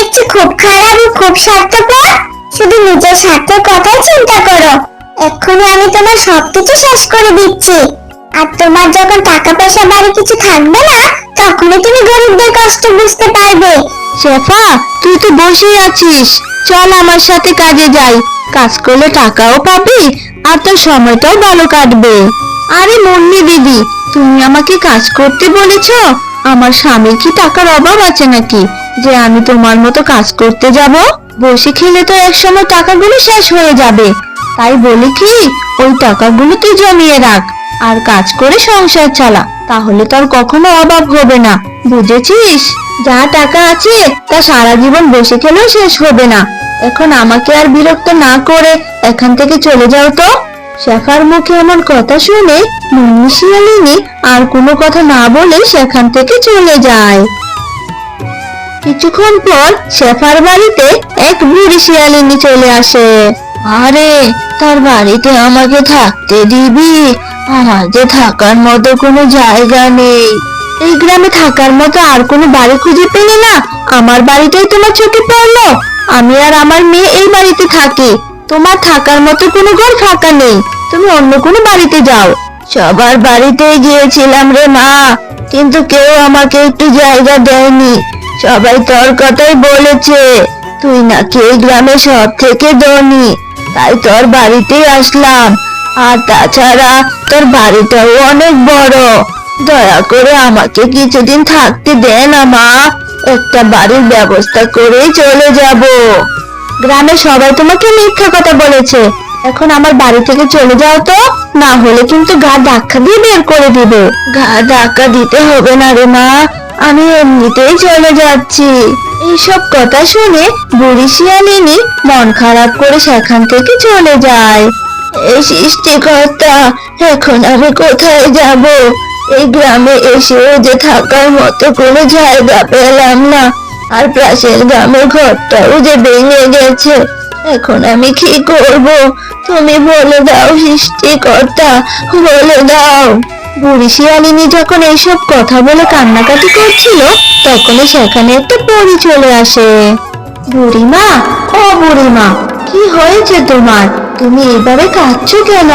দেখছি খুব খারাপ ও খুব স্বার্থপর। শুধু নিজের স্বার্থের কথাই চিন্তা করো। এক্ষুনি আমি তোমার সবকিছু শেষ করে দিচ্ছি। আর তোমার যখন টাকা পয়সা বাড়ি কিছু থাকবে না, তখনই তুমি গরিবদের কষ্ট বুঝতে পারবে। শেফা, তুই তো বসেই আছিস, চল আমার সাথে কাজে যাই। কাজ করলে টাকাও পাবি আর তোর সময়টাও ভালো কাটবে। আরে মুন্নি দিদি, তুমি আমাকে কাজ করতে বলেছো? আমার স্বামীর কি টাকার অভাব আছে নাকি যে আমি তোমার মতো কাজ করতে যাব? বসে খেলে তো একসময় টাকাগুলো শেষ হয়ে যাবে। তাই বলি কি, ওই টাকাগুলো তুই জমিয়ে রাখ আর কাজ করে সংসার চালা, তাহলে তোর কখনো অভাব হবে না, বুঝেছিস? যা টাকা আছে তা সারা জীবন বসে খেলেও শেষ হবে না। এখন আমাকে আর বিরক্ত না করে এখান থেকে চলে যাও তো। শেফার মুখে এমন কথা শুনে মুন্নি শিয়ালিনী আর কোনো কথা না বলে সেখান থেকে চলে যায়। কিছুক্ষণ পর শেফার বাড়িতে এক বুড়ি শিয়ালিনী চলে আসে। আরে, তার বাড়িতে আমাকে থাকতে দিবি? আমার যে থাকার মতো কোনো জায়গা নেই। এই গ্রামে থাকার মতো আর কোনো বাড়ি খুঁজে পেলে না? আমার বাড়িটাই তোমার চোখে পড়লো। আমি আর আমার মেয়ে এই বাড়িতে থাকি, তোমার থাকার মতো কোনো ঘর ফাঁকা নেই। তুমি অন্য কোনো বাড়িতে যাও। সবার বাড়িতে গিয়েছিলাম রে মা, কিন্তু কেউ আমাকে একটু জায়গা দেয়নি। সবাই তোর কথাই বলেছে, তুই নাকি এই গ্রামে সব থেকে ধনী, তাই তোর বাড়িতেই আসলাম। আর তাছাড়া তোর বাড়িটাও অনেক বড়। দয়া করে আমাকে কিছুদিন থাকতে দে না মা, একটা বাড়ির ব্যবস্থা করেই চলে যাব। গ্রামে সবাই তোমাকে মিথ্যা কথা বলেছে, এখন আমার বাড়ি থেকে চলে যাও তো, না হলে কিন্তু গা ধাক্কা দিয়ে বের করে দিব। গা ধাক্কা দিতে হবে না রে মা, আমি এমনিতেই চলে যাচ্ছি। এইসব কথা শুনে বুড়ি শিয়ালিনী মন খারাপ করে সেখান থেকে চলে যায়। এই সৃষ্টিকর্তা, এখন আমি কোথায় যাব? এই গ্রামে এসেও যে থাকার মতো কোনো জায়গা পেলাম না, আর পাশের গ্রামের ঘরটাও যে ভেঙে গেছে। এখন আমি কি করব? তুমি বলে দাও সৃষ্টিকর্তা, বলে দাও। বুড়ি শিয়ালিনী যখন এইসব কথা বলে কান্নাকাটি করছিল, তখনই সেখানে একটা পরী চলে আসে। বুড়িমা, ও বুড়িমা, কি হয়েছে তোমার? তুমি এভাবে কাঁদছো কেন?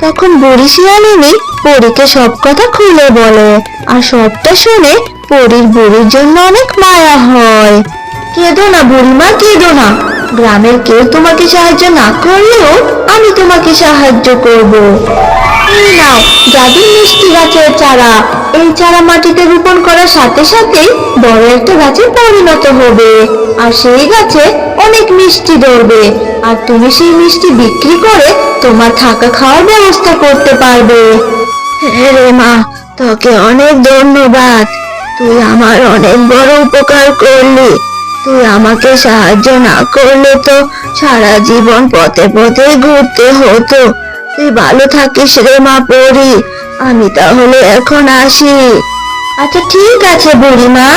তখন বুড়ি শিয়ালিনী পরীকে সব কথা খুলে বলে, আর সবটা শুনে পরীর বুড়ির জন্য অনেক মায়া হয়। কেঁদো না বুড়িমা, কেঁদো না। গ্রামের কেউ তোমাকে সাহায্য না করলেও আমি তোমাকে সাহায্য করব। এই নাও জাদুর মিষ্টি গাছের চারা। এই চারা মাটিতে রোপণ করার সাথে সাথেই বড় একটা গাছে পরিণত হবে, আর সেই গাছে অনেক মিষ্টি ধরবে। আর তুমি সেই মিষ্টি বিক্রি করে তোমার থাকা খাওয়ার ব্যবস্থা করতে পারবে। হ্যাঁ রে মা, তোকে অনেক ধন্যবাদ। তুই আমার অনেক বড় উপকার করলি। তুই আমাকে সাহায্য না করলে তো সারা জীবন পথে পথে ঘুরতে হতো। তুই ভালো থাকিস রে মা পরি, আমি তাহলে এখন আসি। আচ্ছা ঠিক আছে বুড়িমা,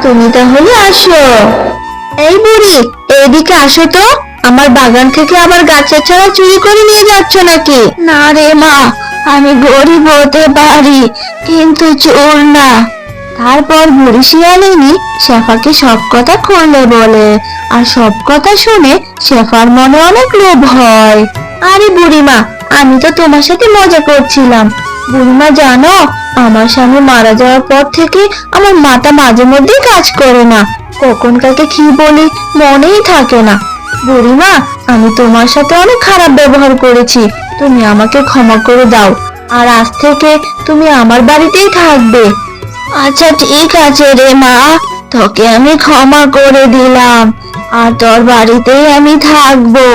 তুমি তাহলে আসো। এই বুড়ি, এইদিকে আসো তো। আমার বাগান থেকে আবার গাছের চারা চুরি করে নিয়ে যাচ্ছ নাকি? না রে মা, আমি গরিব হতে পারি কিন্তু চোর না। তারপর বুড়ি শিয়ালিনী শেফাকে সব কথা খুলে বলে, আর সব কথা শুনে শেফার মনে অনেক লোভ হয়। আরে বুড়িমা, আমি তো তোমার সাথে মজা করছিলাম। বুড়িমা জানো, আমার স্বামী মারা যাওয়ার পর থেকে আমার মাথা মাঝে মধ্যেই কাজ করে না, কখন কাকে কি বলি মনেই থাকে না। বুড়িমা, আমি তোমার সাথে অনেক খারাপ ব্যবহার করেছি, তুমি আমাকে ক্ষমা করে দাও। আর আজ থেকে তুমি আমার বাড়িতেই থাকবে। আচ্ছা ঠিক আছে রে মা, তোকে আমি ক্ষমা করে দিলাম, আর তোর বাড়িতেই আমি থাকবো।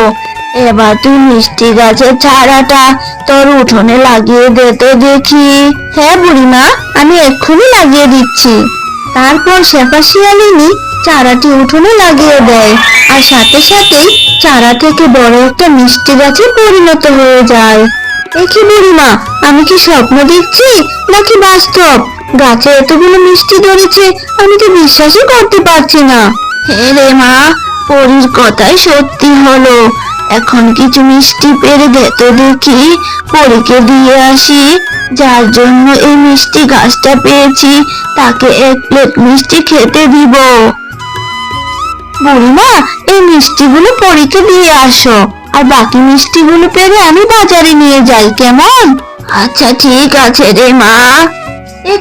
এবার তুই মিষ্টি গাছের চারাটা তোর উঠোনে লাগিয়ে দে তো দেখি। হ্যাঁ বুড়িমা, আমি এক্ষুনি লাগিয়ে দিচ্ছি। তারপর শেফা শিয়ালিনী চারাটি উঠোনে লাগিয়ে দেয়, আর সাথে সাথেই চারা থেকে বড় একটা মিষ্টি গাছে পরিণত হয়ে যায়। দেখি বুড়িমা, আমি কি স্বপ্ন দেখছি নাকি বাস্তব? গাছে এতগুলো মিষ্টি ধরেছে, আমি তো বিশ্বাসই করতে পারছি না। হ্যাঁ রে মা, পরীর কথাই সত্যি হলো। এখন কিছু মিষ্টি পেড়ে দে তো দেখি, পরীকে দিয়ে আসি। যার জন্য এই মিষ্টি গাছটা পেয়েছি তাকে এক প্লেট মিষ্টি খেতে দিব। বুড়িমা, এই মিষ্টিগুলো পরীকে দিয়ে আসো, আর বাকি মিষ্টিগুলো পেরে আমি বাজারে নিয়ে যাই, কেমন? আচ্ছা ঠিক আছে রে মা।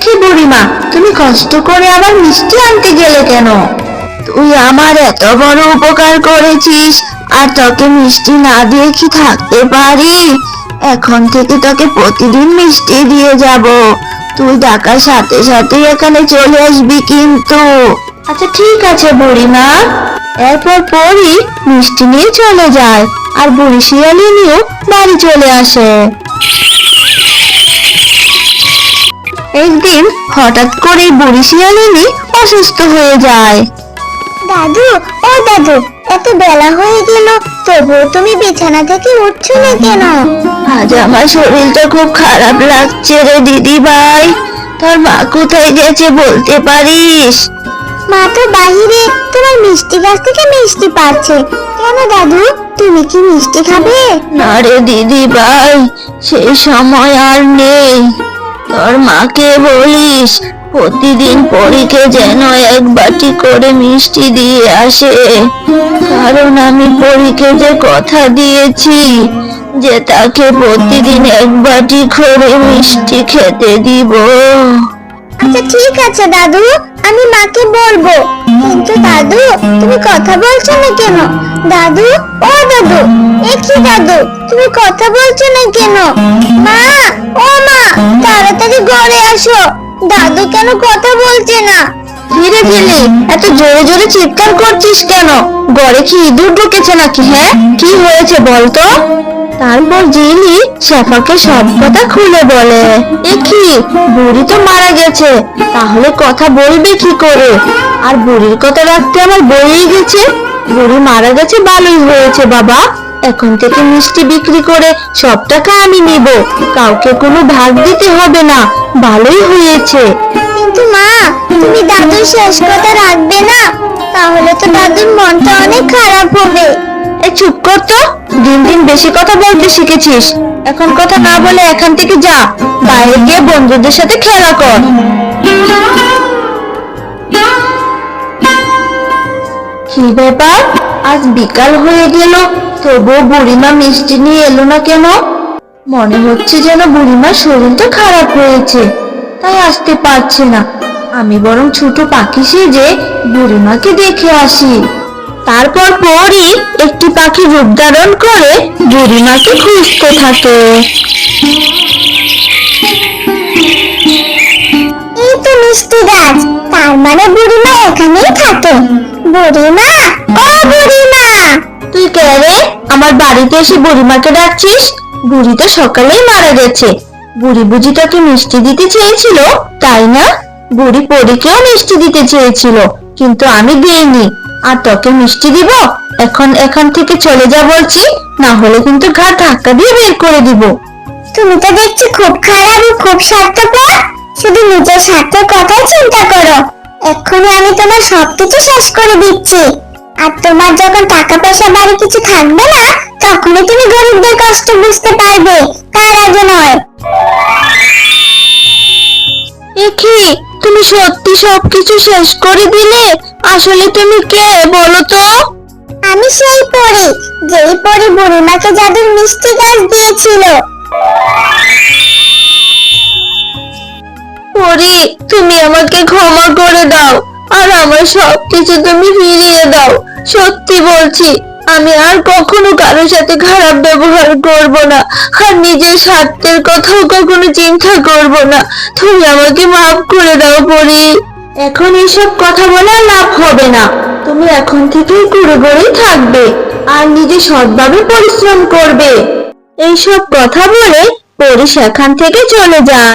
কি বুড়িমা, তুমি কষ্ট করে আবার মিষ্টি আনতে গেলে কেন? তুই আমার এত বড় উপকার করেছিস, আর তোকে মিষ্টি না দিয়ে কি থাকতে পারি? এখন থেকে তোকে প্রতিদিন মিষ্টি দিয়ে যাব। তুই ডাকার সাথে সাথে এখানে চলে আসবি কিন্তু। আচ্ছা ঠিক আছে বুড়িমা। এরপর পরি মিষ্টি নিয়ে চলে যায়, আর বুড়ি শিয়ালিনীও বাড়ি চলে আসে। একদিন হঠাৎ করে বুড়ি শিয়ালিনী অসুস্থ হয়ে যায়। দাদু, ও দাদু, এত বেলা হয়ে গেল, তবুও তুমি বিছানা থেকে উঠছো না কেন? আজ আমার শরীরটা খুব খারাপ লাগছে রে দিদি ভাই। তোর মা কোথায় গেছে বলতে পারিস? মা তো বাহিরে তোমার মিষ্টি গাছ থেকে মিষ্টি পাচ্ছে। কেন দাদু, তুমি কি মিষ্টি খাবে? না রে দিদি ভাই, সেই সময় আর নেই। তোর মাকে বলিস প্রতিদিন পরীকে যেন এক বাটি করে মিষ্টি দিয়ে আসে, কারণ আমি পরীকে যে কথা দিয়েছি যে তাকে প্রতিদিন এক বাটি করে মিষ্টি খেতে দিব। আচ্ছা ঠিক আছে দাদু, আমি মাকে বলবো। কিন্তু দাদু, তুমি কথা বলছো না কেন? দাদু, ও দাদু, কি দাদু, তুমি কথা বলছো না কেন? মা, ও মা, তাড়াতাড়ি ঘরে আসো। দাদু কেন কথা বলছে না? ধীরে ধীরে এত জোরে জোরে চিৎকার করছিস কেন? ঘরে কি ইঁদুর ঢুকেছে নাকি? হ্যাঁ, কি হয়েছে বলতো? তারপর জিনি শেফাকে সব কথা খুলে বলে। কি, বুড়ি তো মারা গেছে, তাহলে কথা বলবে কি করে? আর বুড়ির কথা রাখতে আমার বলেই গেছে। বুড়ি মারা গেছে ভালোই হয়েছে বাবা, এখন থেকে মিষ্টি বিক্রি করে সব টাকা আমি নিব, কাউকে কোনো ভাগ দিতে হবে না। ভালোই হয়েছে। কিন্তু মা, তুমি দাদুর শেষ কথা রাখবে না? তাহলে তো দাদুর মনটা অনেক খারাপ হবে। চুপ কর তো, দিন দিন বেশি কথা বলতে শিখেছিস। এখন কথা না বলে এখান থেকে যা, বাইরে গিয়ে বন্ধুদের সাথে খেলা কর। কি ব্যাপার, আজ বিকাল হয়ে গেল, তবুও বুড়িমা মিষ্টি নিয়ে এলো না কেন? মনে হচ্ছে যেন বুড়িমার শরীরটা খারাপ হয়েছে, তাই আসতে পারছে না। আমি বরং ছোট পাখি সেজে বুড়িমাকে দেখে আসি। তারপর পরি একটি পাখি রূপ ধারণ করে বুড়িমাকে খুঁজতে থাকে। এই তো মিষ্টি গাছ, তার মানে বুড়িমা এখানেই থাকে। বুড়িমা, ও বুড়িমা! তুই কে রে? আমার বাড়িতে এসে বুড়িমাকে ডাকছিস? বুড়ি তো সকালেই মারা গেছে। বুড়ি বুঝি তোকে মিষ্টি দিতে চেয়েছিল, তাই না? বুড়ি পরীকেও মিষ্টি দিতে চেয়েছিল, কিন্তু আমি দিইনি। আর তোকে মিষ্টি দিব? এখন এখান থেকে চলে যা বলছি, না হলে কিন্তু ঘাট ধাক্কা দিয়ে বের করে দিব। তুমি তো দেখছি খুব খারাপ ও খুব স্বার্থপর। শুধু নিজের স্বার্থের কথাই চিন্তা করো। এক্ষুনি আমি তোমার সবকিছু শেষ করে দিচ্ছি। আর তোমার যখন টাকা পয়সা বাড়ি কিছু থাকবে না, তখনই তুমি গরিবদের কষ্ট বুঝতে পারবে, তার আগে নয়। কি, তুমি সত্যি সবকিছু শেষ করে দিলে? আসলে তুমি কে বলো তো? আমি সেই পরী, যেই পরী বুড়িমাকে জাদুর মিষ্টি গাছ দিয়েছিল। পরি, তুমি আমাকে ক্ষমা করে দাও, আর আমার সবকিছু তুমি ফিরিয়ে দাও। সত্যি বলছি, আমি আর কখনো কারোর সাথে খারাপ ব্যবহার করব না, আর নিজের স্বার্থের কথাও কখনো চিন্তা করব না। তুমি আমাকে মাফ করে দাও পরি। এখন এইসব কথা বলে আর লাভ হবে না। তুমি এখন থেকেই কুড়ে থাকবে, আর নিজে সৎভাবে পরিশ্রম করবে। এইসব কথা বলে পরি সেখান থেকে চলে যায়।